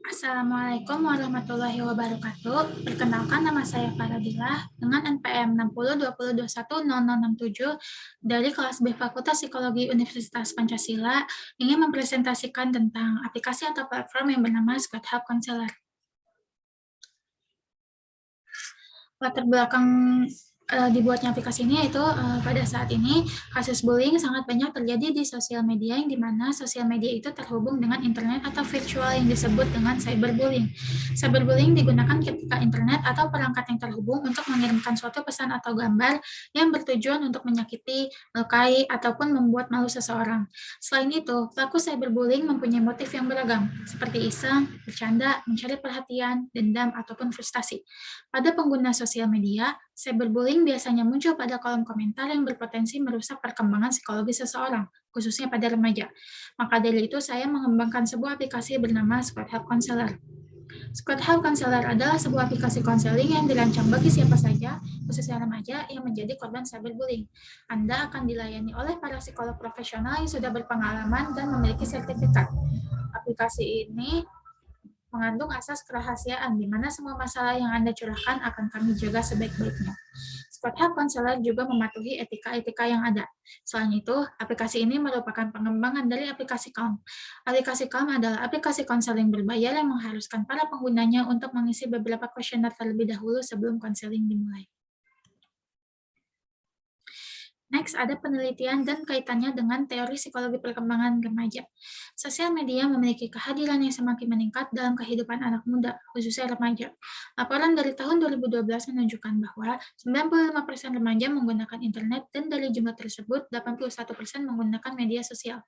Assalamualaikum warahmatullahi wabarakatuh. Perkenalkan, nama saya Faradilah dengan NPM 6020210067 dari kelas B Fakultas Psikologi Universitas Pancasila, ingin mempresentasikan tentang aplikasi atau platform yang bernama Squad Hub Counselor. Latar belakang dibuatnya aplikasi ini yaitu pada saat ini kasus bullying sangat banyak terjadi di sosial media, yang dimana sosial media itu terhubung dengan internet atau virtual yang disebut dengan cyberbullying. Cyberbullying digunakan ketika internet atau perangkat yang terhubung untuk mengirimkan suatu pesan atau gambar yang bertujuan untuk menyakiti, melukai, ataupun membuat malu seseorang. Selain itu, pelaku cyberbullying mempunyai motif yang beragam, seperti iseng, bercanda, mencari perhatian, dendam, ataupun frustasi. Pada pengguna sosial media, cyberbullying biasanya muncul pada kolom komentar yang berpotensi merusak perkembangan psikologi seseorang, khususnya pada remaja. Maka dari itu, saya mengembangkan sebuah aplikasi bernama Squad Hub Counselor. Squad Hub Counselor adalah sebuah aplikasi konseling yang dirancang bagi siapa saja, khususnya remaja, yang menjadi korban cyberbullying. Anda akan dilayani oleh para psikolog profesional yang sudah berpengalaman dan memiliki sertifikat. Aplikasi ini mengandung asas kerahasiaan, di mana semua masalah yang Anda curahkan akan kami jaga sebaik-baiknya. Squad Hub Counselor juga mematuhi etika-etika yang ada. Selain itu, aplikasi ini merupakan pengembangan dari aplikasi Calm. Aplikasi Calm adalah aplikasi konseling berbayar yang mengharuskan para penggunanya untuk mengisi beberapa kuesioner terlebih dahulu sebelum konseling dimulai. Next, ada penelitian dan kaitannya dengan teori psikologi perkembangan remaja. Sosial media memiliki kehadiran yang semakin meningkat dalam kehidupan anak muda, khususnya remaja. Laporan dari tahun 2012 menunjukkan bahwa 95% remaja menggunakan internet, dan dari jumlah tersebut, 81% menggunakan media sosial.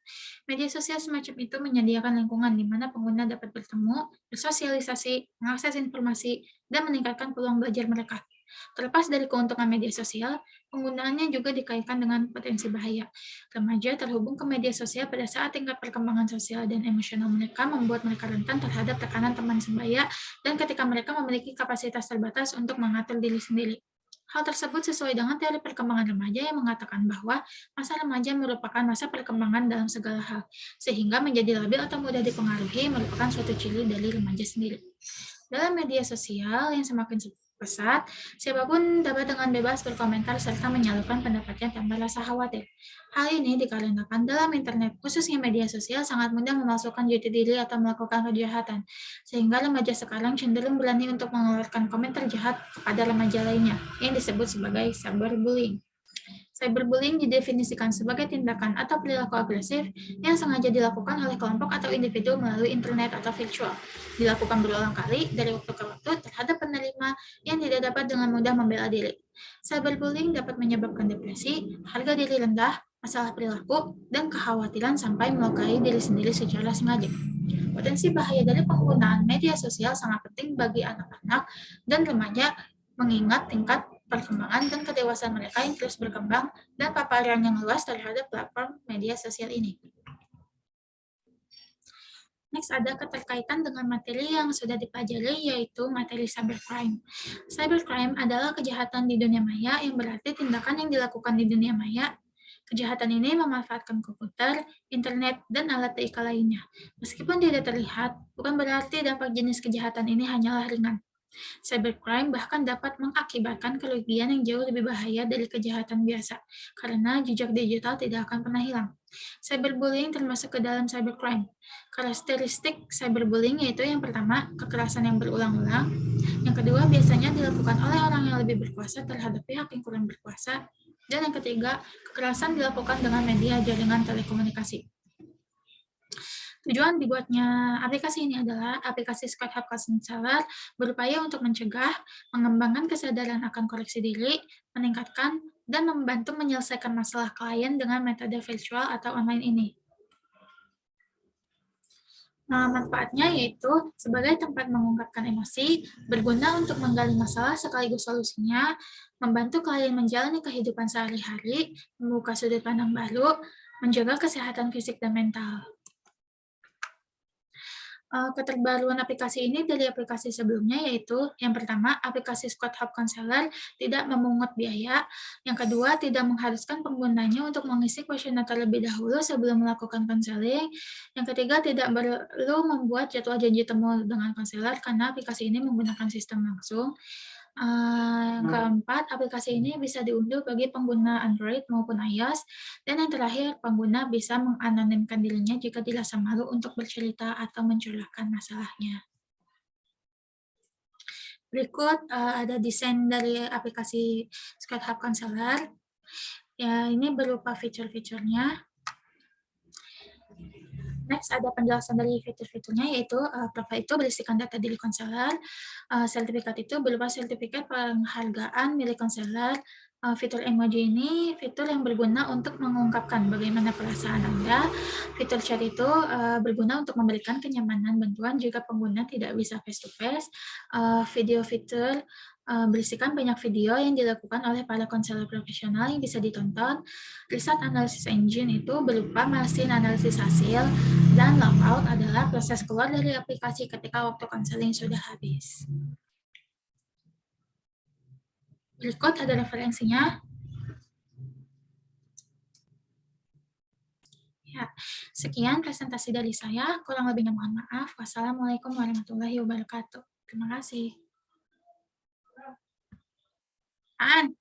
Media sosial semacam itu menyediakan lingkungan di mana pengguna dapat bertemu, bersosialisasi, mengakses informasi, dan meningkatkan peluang belajar mereka. Terlepas dari keuntungan media sosial, penggunaannya juga dikaitkan dengan potensi bahaya. Remaja terhubung ke media sosial pada saat tingkat perkembangan sosial dan emosional mereka membuat mereka rentan terhadap tekanan teman sebaya, dan ketika mereka memiliki kapasitas terbatas untuk mengatur diri sendiri. Hal tersebut sesuai dengan teori perkembangan remaja yang mengatakan bahwa masa remaja merupakan masa perkembangan dalam segala hal, sehingga menjadi labil atau mudah dipengaruhi merupakan suatu ciri dari remaja sendiri. Dalam media sosial yang semakin pesat, siapapun dapat dengan bebas berkomentar serta menyalurkan pendapatnya tanpa rasa khawatir. Hal ini dikarenakan dalam internet, khususnya media sosial, sangat mudah memasukkan jati diri atau melakukan kejahatan, sehingga remaja sekarang cenderung berani untuk mengeluarkan komentar jahat kepada remaja lainnya, yang disebut sebagai cyberbullying. Cyberbullying didefinisikan sebagai tindakan atau perilaku agresif yang sengaja dilakukan oleh kelompok atau individu melalui internet atau virtual. Dilakukan berulang kali dari waktu ke waktu terhadap penerima yang tidak dapat dengan mudah membela diri. Cyberbullying dapat menyebabkan depresi, harga diri rendah, masalah perilaku, dan kekhawatiran sampai melukai diri sendiri secara sengaja. Potensi bahaya dari penggunaan media sosial sangat penting bagi anak-anak dan remaja, mengingat tingkat perkembangan dan kedewasaan mereka yang terus berkembang dan paparan yang luas terhadap platform media sosial ini. Next, ada keterkaitan dengan materi yang sudah dipelajari, yaitu materi cybercrime. Cybercrime adalah kejahatan di dunia maya, yang berarti tindakan yang dilakukan di dunia maya. Kejahatan ini memanfaatkan komputer, internet, dan alat TIK lainnya. Meskipun tidak terlihat, bukan berarti dampak jenis kejahatan ini hanyalah ringan. Cybercrime bahkan dapat mengakibatkan kerugian yang jauh lebih bahaya dari kejahatan biasa, karena jejak digital tidak akan pernah hilang. Cyberbullying termasuk ke dalam cybercrime. Karakteristik cyberbullying yaitu yang pertama, kekerasan yang berulang-ulang. Yang kedua, biasanya dilakukan oleh orang yang lebih berkuasa terhadap pihak yang kurang berkuasa. Dan yang ketiga, kekerasan dilakukan dengan media jaringan telekomunikasi. Tujuan dibuatnya aplikasi ini adalah aplikasi Squad Hub Counselor berupaya untuk mencegah, mengembangkan kesadaran akan koreksi diri, meningkatkan, dan membantu menyelesaikan masalah klien dengan metode virtual atau online ini. Nah, manfaatnya yaitu sebagai tempat mengungkapkan emosi, berguna untuk menggali masalah sekaligus solusinya, membantu klien menjalani kehidupan sehari-hari, membuka sudut pandang baru, menjaga kesehatan fisik dan mental. Keterbaruan aplikasi ini dari aplikasi sebelumnya yaitu yang pertama, aplikasi Squad Hub Counselor tidak memungut biaya. Yang kedua, tidak mengharuskan penggunanya untuk mengisi kuesioner terlebih dahulu sebelum melakukan konseling. Yang ketiga, tidak perlu membuat jadwal janji temu dengan konselor karena aplikasi ini menggunakan sistem langsung. Yang keempat, aplikasi ini bisa diunduh bagi pengguna Android maupun iOS. Dan yang terakhir, pengguna bisa menganonimkan dirinya jika dirasa malu untuk bercerita atau mencurahkan masalahnya. Berikut ada desain dari aplikasi Squad Hub Counselor. Ya, ini berupa fitur-fiturnya. Next, ada penjelasan dari fitur-fiturnya, yaitu profil itu berisikan data diri konselor, sertifikat itu berupa sertifikat penghargaan milik konselor, fitur emoji ini fitur yang berguna untuk mengungkapkan bagaimana perasaan Anda, fitur chat itu berguna untuk memberikan kenyamanan bantuan jika pengguna tidak bisa face-to-face, video fitur berisikan banyak video yang dilakukan oleh para konselor profesional yang bisa ditonton. Riset analisis engine itu berupa mesin analisis hasil, dan logout adalah proses keluar dari aplikasi ketika waktu konseling sudah habis. Berikut ada referensinya. Ya, sekian presentasi dari saya. Kurang lebihnya mohon maaf. Wassalamualaikum warahmatullahi wabarakatuh. Terima kasih. An.